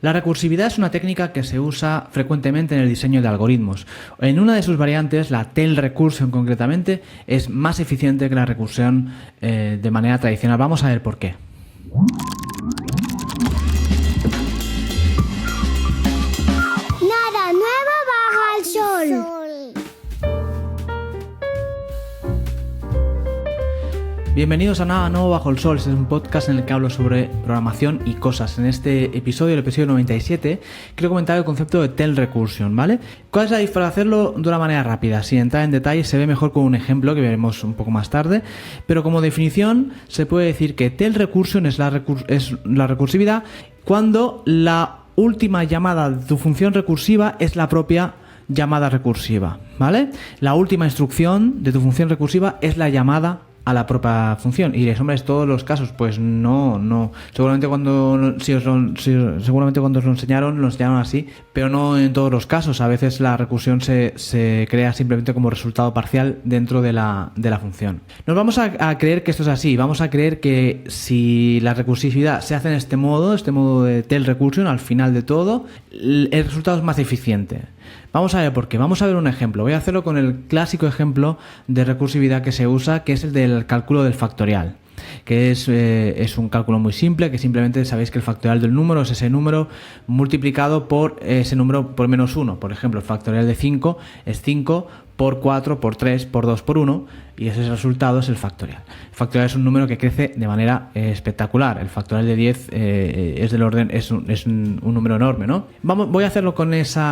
La recursividad es una técnica que se usa frecuentemente en el diseño de algoritmos. En una de sus variantes, la tail recursion concretamente, es más eficiente que la recursión de manera tradicional. Vamos a ver por qué. Nada nuevo bajo el sol. Bienvenidos a Nada Nuevo Bajo el Sol. Este es un podcast en el que hablo sobre programación y cosas. En este episodio, el episodio 97, quiero comentar el concepto de tail recursion, ¿vale? ¿Cuál es la diferencia? Para hacerlo de una manera rápida, sin entrar en detalle, se ve mejor con un ejemplo que veremos un poco más tarde, pero como definición se puede decir que tail recursion es la recursividad cuando la última llamada de tu función recursiva es la propia llamada recursiva, ¿vale? La última instrucción de tu función recursiva es la llamada a la propia función. Y diréis, hombre, ¿es todos los casos? Pues no. Seguramente cuando os lo enseñaron así, pero no en todos los casos. A veces la recursión se crea simplemente como resultado parcial dentro de la función. Nos vamos a creer que esto es así. Vamos a creer que si la recursividad se hace en este modo de tail recursion, al final de todo, el resultado es más eficiente. Vamos a ver por qué. Vamos a ver un ejemplo. Voy a hacerlo con el clásico ejemplo de recursividad que se usa, que es el del cálculo del factorial, que es un cálculo muy simple, que simplemente sabéis que el factorial del número es ese número multiplicado por ese número por menos 1. Por ejemplo, el factorial de 5 es 5 por 4, por 3, por 2, por 1, y ese resultado es el factorial. El factorial es un número que crece de manera espectacular. El factorial de 10 es del orden, es un número enorme, ¿no? Voy a hacerlo con este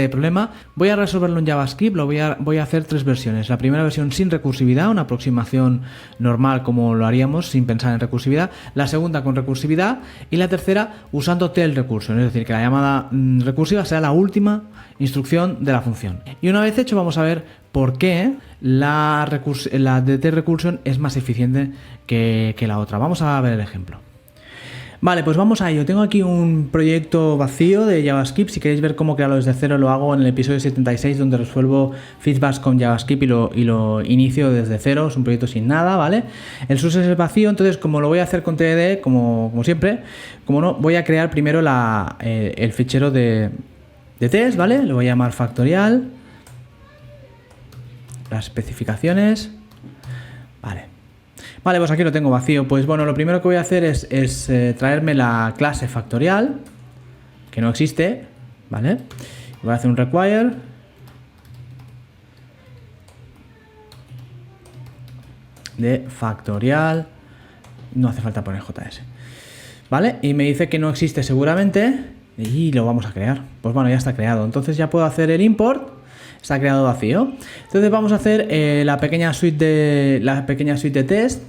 problema. Voy a resolverlo en JavaScript. Voy a hacer 3 versiones. La primera versión sin recursividad, una aproximación normal como lo haríamos sin pensar en recursividad. La segunda con recursividad y la tercera usando tail recursion, es decir, que la llamada recursiva sea la última instrucción de la función. Y una vez hecho, vamos a ver por qué la de tail recursion es más eficiente que la otra. Vamos a ver el ejemplo. Vale, pues vamos a ello. Tengo aquí un proyecto vacío de JavaScript. Si queréis ver cómo crearlo desde cero, lo hago en el episodio 76, donde resuelvo feedbacks con JavaScript y lo inicio desde cero. Es un proyecto sin nada, ¿vale? El source es vacío, entonces como lo voy a hacer con TDD, como siempre, como no, voy a crear primero el fichero de test, ¿vale? Lo voy a llamar factorial. Las especificaciones. Vale, pues aquí lo tengo vacío. Pues bueno, lo primero que voy a hacer es traerme la clase factorial, que no existe, ¿vale? Voy a hacer un require de factorial. No hace falta poner JS, ¿vale? Y me dice que no existe seguramente y lo vamos a crear. Pues bueno, ya está creado. Entonces ya puedo hacer el import. Está creado vacío. Entonces vamos a hacer la pequeña suite de test.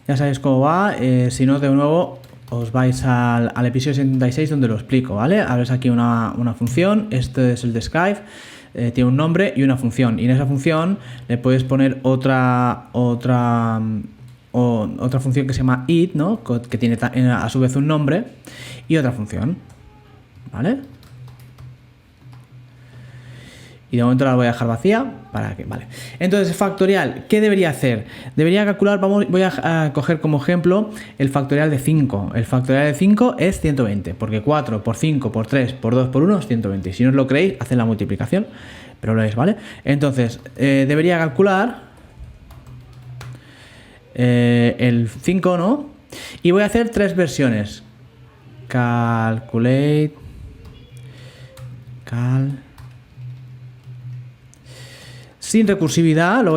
Ya sabéis cómo va. Si no, de nuevo os vais al episodio 76 donde lo explico, ¿vale? Abres aquí una función. Este es el de Skype. Tiene un nombre y una función. Y en esa función le puedes poner otra función que se llama it, ¿no? Que tiene a su vez un nombre y otra función, ¿vale? Y de momento la voy a dejar vacía para que, vale. Entonces, factorial, ¿qué debería hacer? Debería calcular, voy a coger como ejemplo el factorial de 5. El factorial de 5 es 120, porque 4 por 5 por 3 por 2 por 1 es 120. Si no os lo creéis, haced la multiplicación, pero lo es, ¿vale? Entonces, debería calcular el 5, ¿no? Y voy a hacer 3 versiones. Calculate. Sin recursividad, lo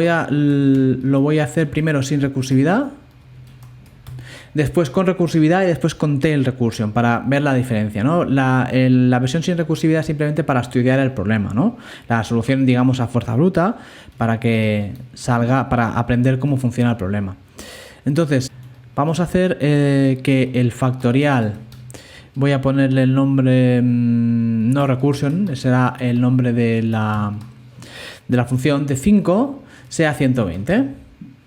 voy a hacer primero sin recursividad, después con recursividad y después con tail recursion para ver la diferencia, ¿no? La versión sin recursividad es simplemente para estudiar el problema, ¿no? La solución, digamos, a fuerza bruta para que salga, para aprender cómo funciona el problema. Entonces, vamos a hacer que el factorial, voy a ponerle el nombre no recursion, será el nombre de la función de 5 sea 120,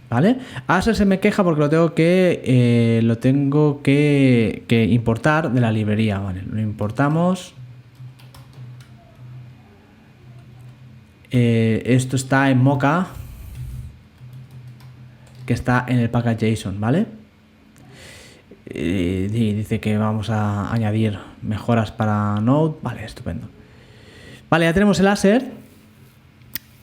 ¿vale? Asher se me queja porque lo tengo que importar de la librería, ¿vale? Lo importamos. Esto está en Mocha, que está en el package JSON, ¿vale? Y dice que vamos a añadir mejoras para Node. Vale, estupendo. Vale, ya tenemos el láser.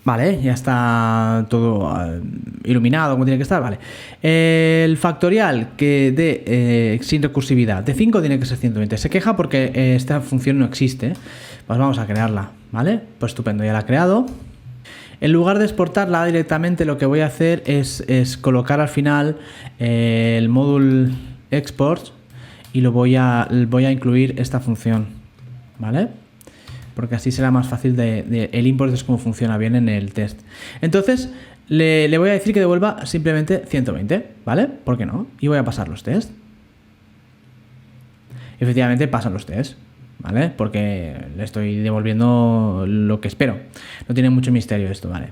Vale, ya está todo iluminado como tiene que estar. Vale. El factorial sin recursividad de 5 tiene que ser 120. Se queja porque esta función no existe. Pues vamos a crearla. Vale, pues estupendo, ya la he creado. En lugar de exportarla directamente, lo que voy a hacer es colocar al final el módulo export y voy a incluir esta función, ¿vale? Porque así será más fácil el import, es como funciona bien en el test. Entonces le voy a decir que devuelva simplemente 120, ¿vale? ¿Por qué no? Y voy a pasar los tests. Efectivamente pasan los tests, ¿vale? Porque le estoy devolviendo lo que espero. No tiene mucho misterio esto, ¿vale?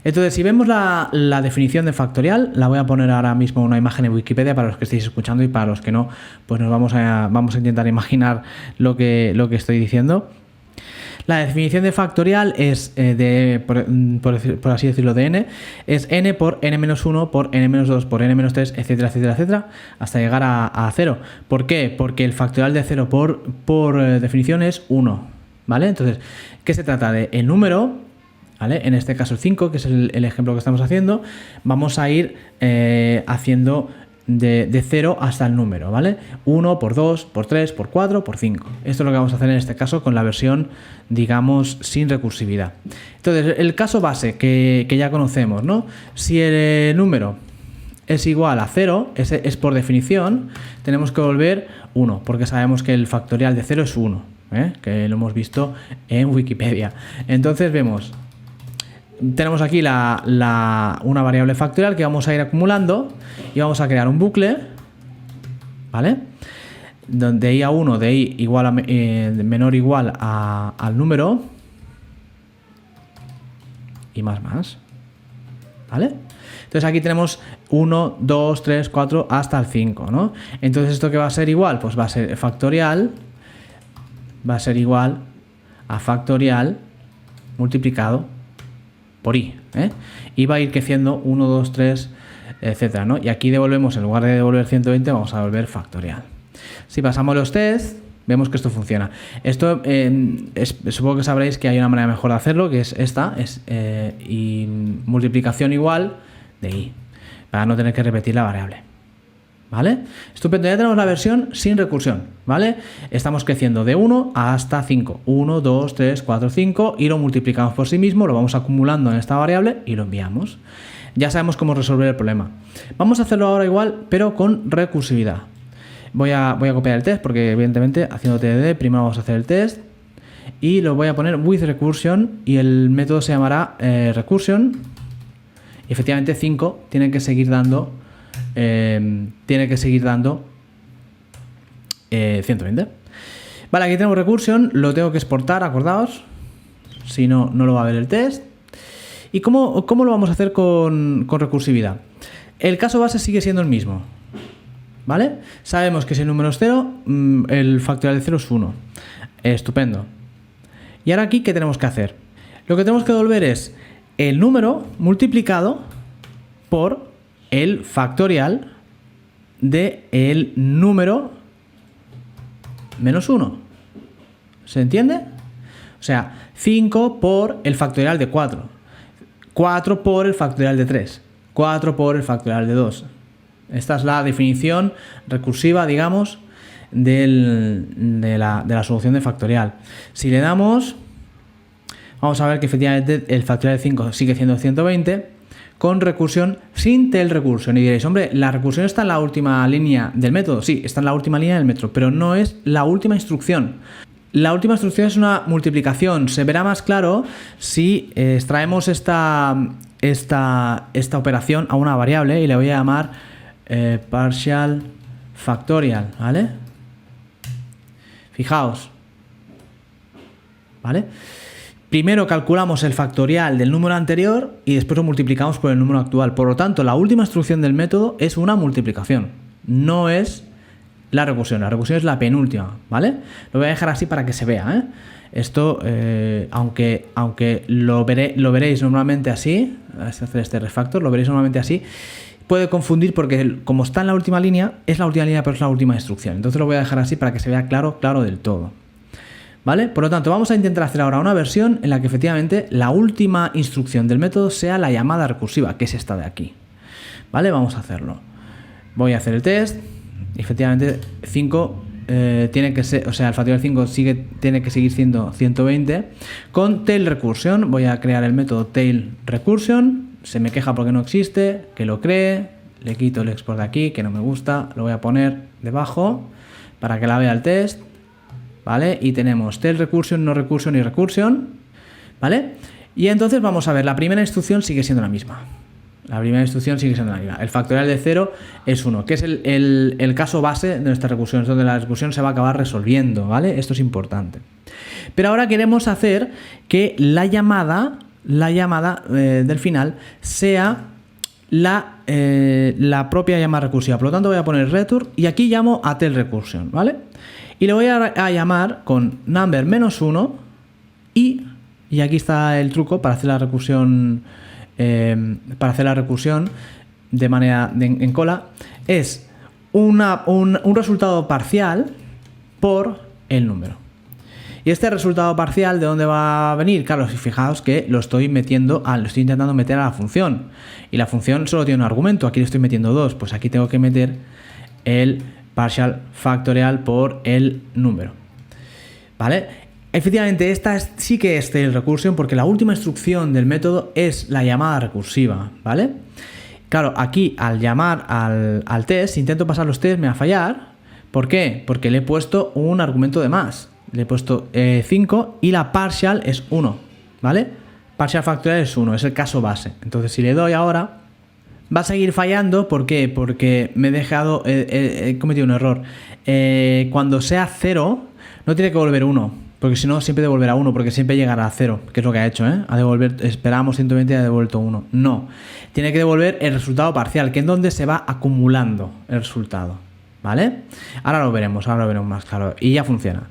Entonces, si vemos la definición de factorial, la voy a poner ahora mismo una imagen en Wikipedia para los que estéis escuchando, y para los que no, pues nos vamos a intentar imaginar lo que estoy diciendo. La definición de factorial es, por así decirlo, de n, es n por n-1 por n-2 por n-3, etcétera, etcétera, etcétera, hasta llegar a 0. ¿Por qué? Porque el factorial de 0 por definición es 1, ¿vale? Entonces, ¿qué se trata? De el número, ¿vale? En este caso el 5, que es el ejemplo que estamos haciendo, vamos a ir haciendo de 0 hasta el número, ¿vale? 1 por 2, por 3, por 4, por 5. Esto es lo que vamos a hacer en este caso con la versión, digamos, sin recursividad. Entonces, el caso base que ya conocemos, ¿no? Si el número es igual a 0, es por definición, tenemos que volver 1, porque sabemos que el factorial de 0 es 1, que lo hemos visto en Wikipedia. Entonces vemos, tenemos aquí una variable factorial que vamos a ir acumulando y vamos a crear un bucle, ¿vale? De i a 1, de i igual menor o igual al número y más, ¿vale? Entonces aquí tenemos 1, 2, 3, 4 hasta el 5, ¿no? Entonces, ¿esto qué va a ser igual? Pues va a ser factorial, va a ser igual a factorial multiplicado por i, y va a ir creciendo 1, 2, 3, etcétera, ¿no? Y aquí devolvemos, en lugar de devolver 120, vamos a devolver factorial. Si pasamos los tests, vemos que esto funciona. Esto supongo que sabréis que hay una manera mejor de hacerlo, que es esta, y multiplicación igual de i, para no tener que repetir la variable, ¿vale? Estupendo, ya tenemos la versión sin recursión, ¿vale? Estamos creciendo de 1 hasta 5. 1, 2, 3, 4, 5 y lo multiplicamos por sí mismo, lo vamos acumulando en esta variable y lo enviamos. Ya sabemos cómo resolver el problema. Vamos a hacerlo ahora igual, pero con recursividad. Voy a copiar el test porque, evidentemente, haciendo TDD, primero vamos a hacer el test y lo voy a poner with recursion y el método se llamará recursion. Y efectivamente 5 tiene que seguir dando 120. Vale, aquí tenemos recursion, lo tengo que exportar, acordaos, si no, no lo va a ver el test. ¿Y cómo lo vamos a hacer con recursividad? El caso base sigue siendo el mismo, ¿vale? Sabemos que si el número es 0, el factorial de 0 es 1. Estupendo. Y ahora aquí, ¿qué tenemos que hacer? Lo que tenemos que devolver es el número multiplicado por el factorial de el número menos 1. ¿Se entiende? O sea, 5 por el factorial de 4. 4 por el factorial de 3. 4 por el factorial de 2. Esta es la definición recursiva, digamos, de la solución de factorial. Si le damos, vamos a ver que efectivamente el factorial de 5 sigue siendo 120 con recursión sin tail recursion. Y diréis, hombre, la recursión está en la última línea del método. Sí, está en la última línea del método, pero no es la última instrucción. La última instrucción es una multiplicación. Se verá más claro si extraemos esta operación a una variable y le voy a llamar partial factorial, ¿vale? Fijaos, ¿vale? Primero calculamos el factorial del número anterior y después lo multiplicamos por el número actual. Por lo tanto, la última instrucción del método es una multiplicación, no es la recursión. La recursión es la penúltima, ¿vale? Lo voy a dejar así para que se vea, ¿eh? Esto, aunque lo veréis normalmente así, voy a hacer este refactor, lo veréis normalmente así, puede confundir porque como está en la última línea, es la última línea pero es la última instrucción. Entonces lo voy a dejar así para que se vea claro del todo. ¿Vale? Por lo tanto, vamos a intentar hacer ahora una versión en la que efectivamente la última instrucción del método sea la llamada recursiva, que es esta de aquí. ¿Vale? Vamos a hacerlo. Voy a hacer el test. Efectivamente, 5 tiene que ser, o sea, el factorial 5 tiene que seguir siendo 120. Con tail recursion, voy a crear el método tail recursion. Se me queja porque no existe, que lo cree. Le quito el export de aquí, que no me gusta. Lo voy a poner debajo para que la vea el test. ¿Vale? Y tenemos tail recursion, no recursion y recursion. ¿Vale? Y entonces vamos a ver, la primera instrucción sigue siendo la misma. La primera instrucción sigue siendo la misma. El factorial de 0 es 1, que es el caso base de nuestra recursión, es donde la recursión se va a acabar resolviendo, ¿vale? Esto es importante. Pero ahora queremos hacer que la llamada del final sea la propia llamada recursiva. Por lo tanto voy a poner return y aquí llamo a tail recursion, ¿vale? Y le voy a llamar con number -1 y aquí está el truco para hacer la recursión. De manera en cola es un resultado parcial por el número. Y este resultado parcial, ¿de dónde va a venir? Claro, si fijaos que lo estoy intentando meter a la función. Y la función solo tiene un argumento, aquí le estoy metiendo 2. Pues aquí tengo que meter el partial factorial por el número. ¿Vale? Efectivamente, esta sí que es tail recursion porque la última instrucción del método es la llamada recursiva, ¿vale? Claro, aquí al llamar al test, si intento pasar los tests me va a fallar. ¿Por qué? Porque le he puesto un argumento de más. Le he puesto 5 y la partial es 1, ¿vale? Partial factorial es 1, es el caso base. Entonces si le doy ahora, va a seguir fallando. ¿Por qué? Porque me he cometido un error. Cuando sea 0, no tiene que volver 1. Porque si no, siempre devolverá 1, porque siempre llegará a 0, que es lo que ha hecho, ¿eh? Esperamos 120 y ha devuelto 1. No, tiene que devolver el resultado parcial, que es donde se va acumulando el resultado, ¿vale? Ahora lo veremos más claro. Y ya funciona.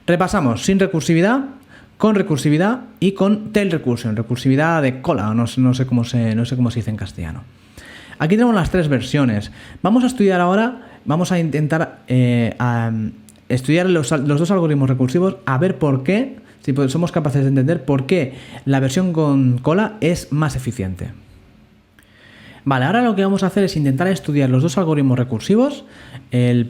Repasamos, sin recursividad, con recursividad y con tail recursion, recursividad de cola, no sé cómo se dice en castellano. Aquí tenemos las 3 versiones. Vamos a estudiar ahora, vamos a intentar estudiar los 2 algoritmos recursivos, a ver por qué, si somos capaces de entender por qué la versión con cola es más eficiente. Vale, ahora lo que vamos a hacer es intentar estudiar los 2 algoritmos recursivos, el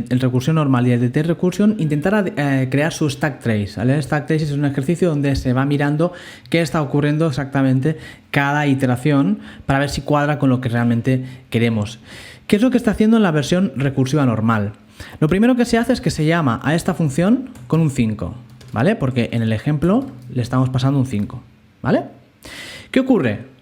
recursión normal y el de tail recursion, intentar crear su stack trace. ¿Vale? El stack trace es un ejercicio donde se va mirando qué está ocurriendo exactamente cada iteración para ver si cuadra con lo que realmente queremos. ¿Qué es lo que está haciendo en la versión recursiva normal? Lo primero que se hace es que se llama a esta función con un 5, ¿vale? Porque en el ejemplo le estamos pasando un 5, ¿vale? ¿Qué ocurre?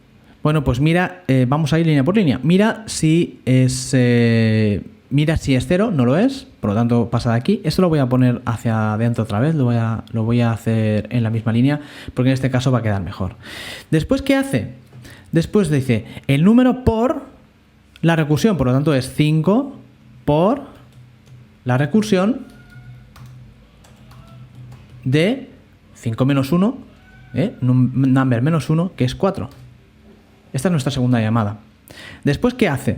Bueno, pues mira, vamos a ir línea por línea. Mira si es 0, no lo es, por lo tanto pasa de aquí. Esto lo voy a poner hacia adentro otra vez, lo voy a hacer en la misma línea, porque en este caso va a quedar mejor. Después, ¿qué hace? Después dice el número por la recursión, por lo tanto es 5 por la recursión de 5 menos 1, number menos 1, que es 4. Esta es nuestra segunda llamada. Después, ¿qué hace?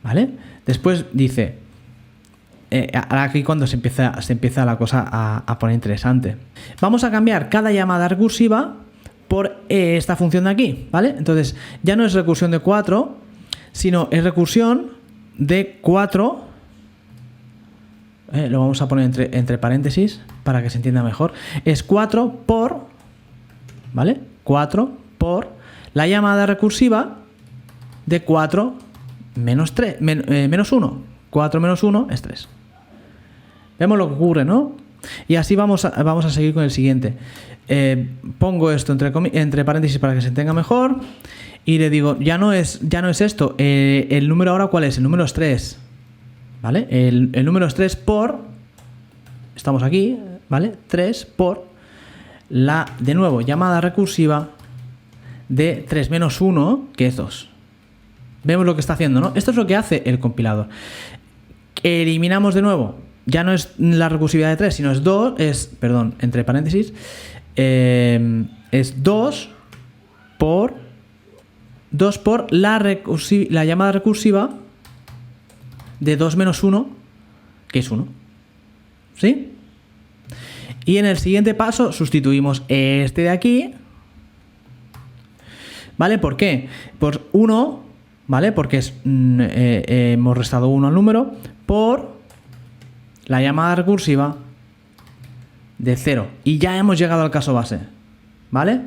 ¿Vale? Después dice, aquí cuando se empieza la cosa a poner interesante. Vamos a cambiar cada llamada recursiva por esta función de aquí, ¿vale? Entonces, ya no es recursión de 4, sino es recursión de 4. Lo vamos a poner entre paréntesis para que se entienda mejor. Es 4 por, ¿vale? 4 por la llamada recursiva de 4 menos 1. 4 menos 1 es 3. Vemos lo que ocurre, ¿no? Y así vamos a seguir con el siguiente. Pongo esto entre paréntesis para que se entienda mejor. Y le digo, ya no es esto. El número ahora, ¿cuál es? El número es 3. ¿Vale? El número es 3 por, estamos aquí, ¿vale? 3 por la, de nuevo, llamada recursiva de 3 menos 1, que es 2. Vemos lo que está haciendo, ¿no? Esto es lo que hace el compilador. Eliminamos de nuevo, ya no es la recursividad de 3, sino es 2, entre paréntesis, es 2 por 2 por la llamada recursiva de 2 menos 1, que es 1. ¿Sí? Y en el siguiente paso sustituimos este de aquí. ¿Vale? ¿Por qué? Por 1, ¿vale? Porque hemos restado 1 al número, por la llamada recursiva de 0. Y ya hemos llegado al caso base. ¿Vale?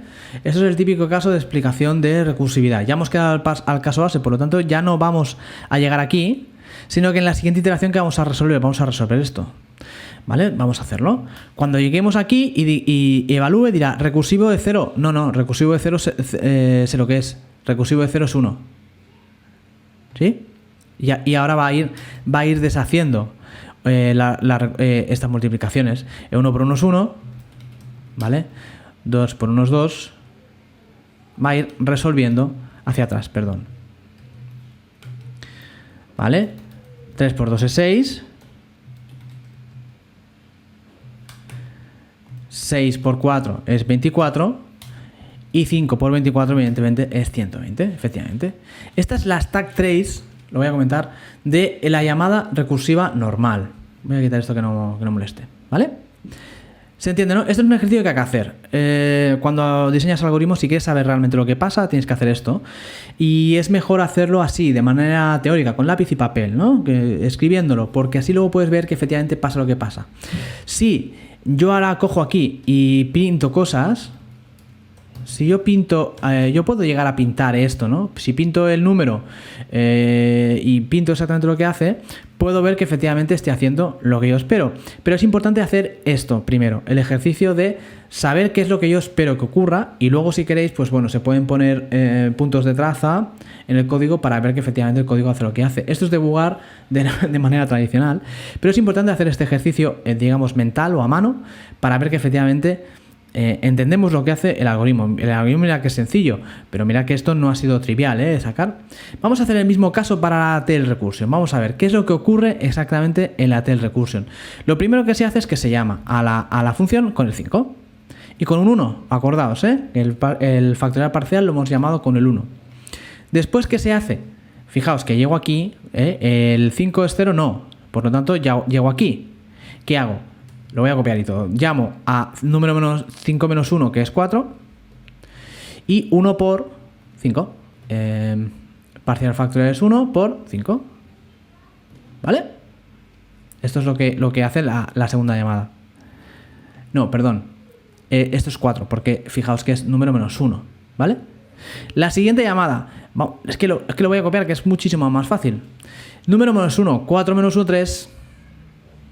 Eso es el típico caso de explicación de recursividad. Ya hemos quedado al caso base, por lo tanto ya no vamos a llegar aquí, sino que en la siguiente iteración que vamos a resolver esto. ¿Vale? Vamos a hacerlo. Cuando lleguemos aquí y evalúe, dirá, ¿recursivo de 0? No, recursivo de 0 sé lo que es. Recursivo de 0 es 1. ¿Sí? Y ahora va a ir deshaciendo estas multiplicaciones. 1 por 1 es 1. ¿Vale? 2 por 1 es 2. Va a ir resolviendo hacia atrás, perdón. ¿Vale? 3 por 2 es 6. 6 por 4 es 24. Y 5 por 24, evidentemente, es 120, efectivamente. Esta es la stack trace, lo voy a comentar, de la llamada recursiva normal. Voy a quitar esto que no moleste, ¿vale? ¿Se entiende, no? Esto es un ejercicio que hay que hacer. Cuando diseñas algoritmos, si quieres saber realmente lo que pasa, tienes que hacer esto. Y es mejor hacerlo así, de manera teórica, con lápiz y papel, ¿no? Escribiéndolo, porque así luego puedes ver que efectivamente pasa lo que pasa. Si yo ahora cojo aquí y pinto cosas, si yo pinto, yo puedo llegar a pintar esto, ¿no? Si pinto el número y pinto exactamente lo que hace, puedo ver que efectivamente esté haciendo lo que yo espero. Pero es importante hacer esto primero, el ejercicio de saber qué es lo que yo espero que ocurra, y luego, si queréis, pues bueno, se pueden poner puntos de traza en el código para ver que efectivamente el código hace lo que hace. Esto es debugar de manera tradicional, pero es importante hacer este ejercicio, digamos, mental o a mano, para ver que efectivamente entendemos lo que hace el algoritmo. El algoritmo, mira que es sencillo, pero mira que esto no ha sido trivial de sacar. Vamos a hacer el mismo caso para la tail recursion. Vamos a ver qué es lo que ocurre exactamente en la tail recursion. Lo primero que se hace es que se llama a la función con el 5 y con un 1. Acordaos, el factorial parcial lo hemos llamado con el 1. Después, ¿qué se hace? Fijaos que llego aquí, el 5 es 0, no. Por lo tanto, ya llego aquí. ¿Qué hago? Lo voy a copiar y todo. Llamo a número menos 5 menos 1, que es 4, y 1 por 5. Parcial factorial es 1 por 5. ¿Vale? Esto es lo que hace la segunda llamada. No, perdón. Esto es 4, porque fijaos que es número menos 1. ¿Vale? La siguiente llamada. Es que lo voy a copiar, que es muchísimo más fácil. Número menos 1, 4 menos 1, 3.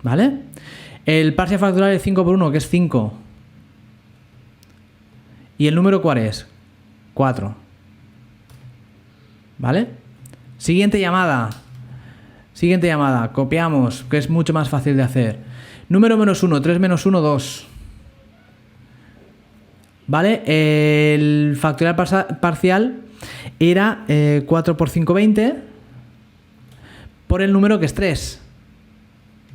¿Vale? El parcial factorial es 5 por 1, que es 5. ¿Y el número cuál es? 4. ¿Vale? Siguiente llamada. Copiamos, que es mucho más fácil de hacer. Número menos 1, 3 menos 1, 2. ¿Vale? El factorial parcial era 4 por 5, 20. Por el número que es 3.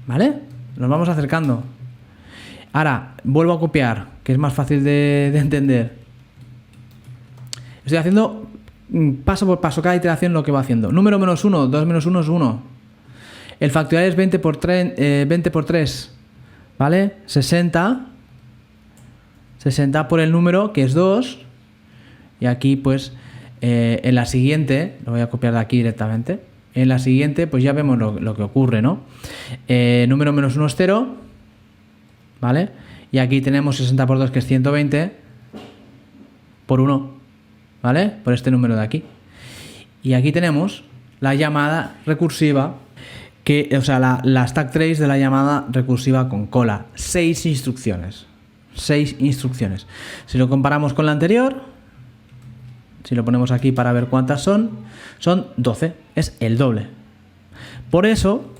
¿Vale? Nos vamos acercando. Ahora, vuelvo a copiar, que es más fácil de entender. Estoy haciendo paso por paso, cada iteración lo que va haciendo. Número menos 1, 2 menos 1 es 1. El factorial es 20 por 3. ¿Vale? 60. 60 por el número, que es 2. Y aquí, pues, en la siguiente, lo voy a copiar de aquí directamente. En la siguiente, pues ya vemos lo que ocurre, ¿no? Número menos 1 es 0, ¿vale? Y aquí tenemos 60 por 2, que es 120, por 1, ¿vale? Por este número de aquí. Y aquí tenemos la llamada recursiva, o sea, la stack trace de la llamada recursiva con cola. 6 instrucciones. 6 instrucciones. Si lo comparamos con la anterior, si lo ponemos aquí para ver cuántas son 12, es el doble. Por eso,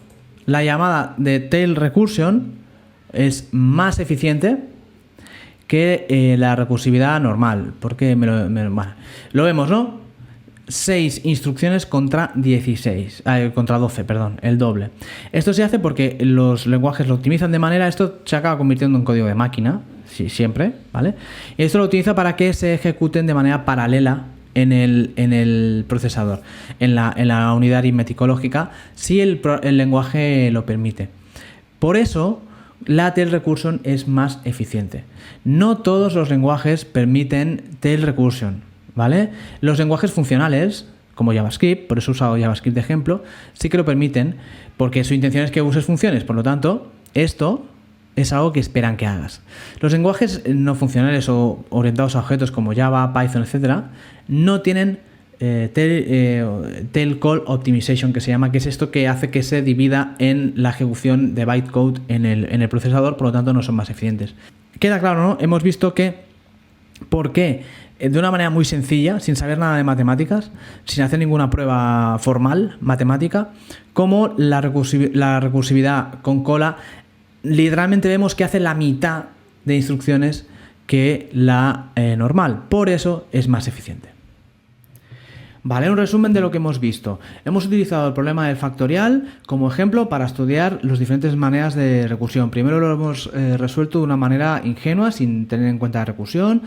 la llamada de tail recursion es más eficiente que la recursividad normal, porque lo vemos, ¿no? 6 instrucciones contra 12, perdón, el doble. Esto se hace porque los lenguajes lo optimizan de manera, esto se acaba convirtiendo en código de máquina, sí, siempre, ¿vale? Y esto lo utiliza para que se ejecuten de manera paralela en el procesador, en la unidad aritmética lógica, si el lenguaje lo permite. Por eso, la tail recursion es más eficiente. No todos los lenguajes permiten tail recursion, ¿vale? Los lenguajes funcionales, como JavaScript, por eso he usado JavaScript de ejemplo, sí que lo permiten, porque su intención es que uses funciones. Por lo tanto, esto es algo que esperan que hagas. Los lenguajes no funcionales o orientados a objetos como Java, Python, etc., no tienen tail call optimization, que se llama, que es esto que hace que se divida en la ejecución de bytecode en el procesador, por lo tanto no son más eficientes. Queda claro, ¿no? Hemos visto que ¿por qué? De una manera muy sencilla, sin saber nada de matemáticas, sin hacer ninguna prueba formal matemática, como la recursividad con cola, literalmente vemos que hace la mitad de instrucciones que la normal. Por eso es más eficiente. Vale, un resumen de lo que hemos visto. Hemos utilizado el problema del factorial como ejemplo para estudiar las diferentes maneras de recursión. Primero lo hemos resuelto de una manera ingenua, sin tener en cuenta la recursión,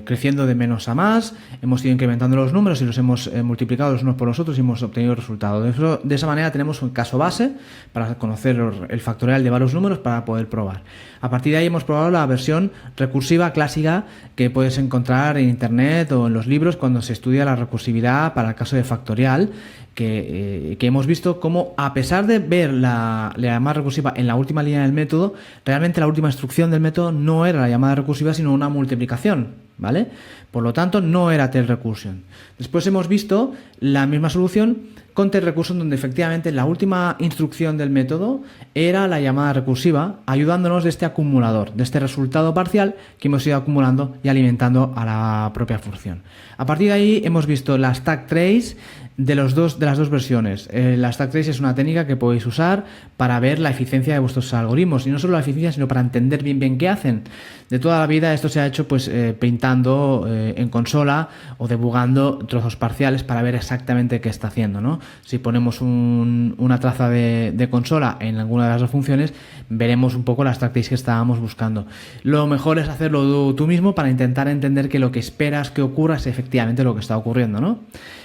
creciendo de menos a más. Hemos ido incrementando los números y los hemos multiplicado los unos por los otros y hemos obtenido el resultado. De esa manera tenemos un caso base para conocer el factorial de varios números para poder probar. A partir de ahí hemos probado la versión recursiva clásica que puedes encontrar en internet o en los libros cuando se estudia la recursividad para el caso de factorial, que hemos visto cómo, a pesar de ver la llamada recursiva en la última línea del método, realmente la última instrucción del método no era la llamada recursiva sino una multiplicación, ¿vale? Por lo tanto no era tail recursion. Después hemos visto la misma solución con tail recursion, donde efectivamente la última instrucción del método era la llamada recursiva, ayudándonos de este acumulador, de este resultado parcial que hemos ido acumulando y alimentando a la propia función. A partir de ahí hemos visto la stack trace de las dos versiones. La stack trace es una técnica que podéis usar para ver la eficiencia de vuestros algoritmos, y no solo la eficiencia, sino para entender bien qué hacen. De toda la vida esto se ha hecho pues pintando en consola o debugando trozos parciales para ver exactamente qué está haciendo, ¿no? Si ponemos una traza de consola en alguna de las dos funciones, veremos un poco la stack trace que estábamos buscando. Lo mejor es hacerlo tú mismo para intentar entender que lo que esperas que ocurra es efectivamente lo que está ocurriendo, ¿no?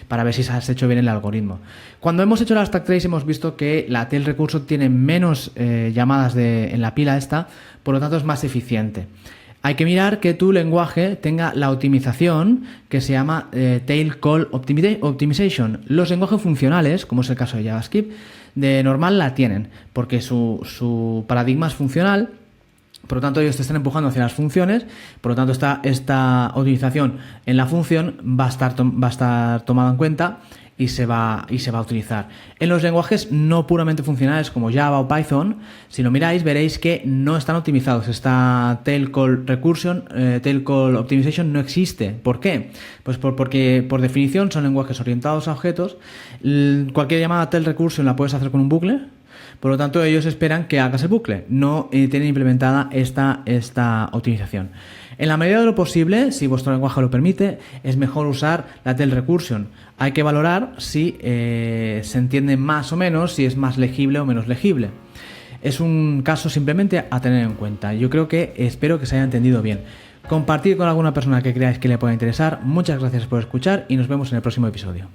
Para ver si has hecho bien el algoritmo. Cuando hemos hecho la stack trace hemos visto que la tail recursion tiene menos llamadas en la pila esta, por lo tanto es más eficiente. Hay que mirar que tu lenguaje tenga la optimización que se llama tail call optimization. Los lenguajes funcionales, como es el caso de JavaScript, de normal la tienen, porque su paradigma es funcional. Por lo tanto, ellos te están empujando hacia las funciones. Por lo tanto, esta optimización en la función va a estar tomada en cuenta y se va a utilizar. En los lenguajes no puramente funcionales como Java o Python, si lo miráis veréis que no están optimizados. Esta tail call recursion, tail call optimization no existe. ¿Por qué? Pues porque por definición son lenguajes orientados a objetos. Cualquier llamada tail recursion la puedes hacer con un bucle. Por lo tanto, ellos esperan que hagas el bucle. No tienen implementada esta optimización. En la medida de lo posible, si vuestro lenguaje lo permite, es mejor usar la tail recursion. Hay que valorar si se entiende más o menos, si es más legible o menos legible. Es un caso simplemente a tener en cuenta. Yo espero que se haya entendido bien. Compartid con alguna persona que creáis que le pueda interesar. Muchas gracias por escuchar y nos vemos en el próximo episodio.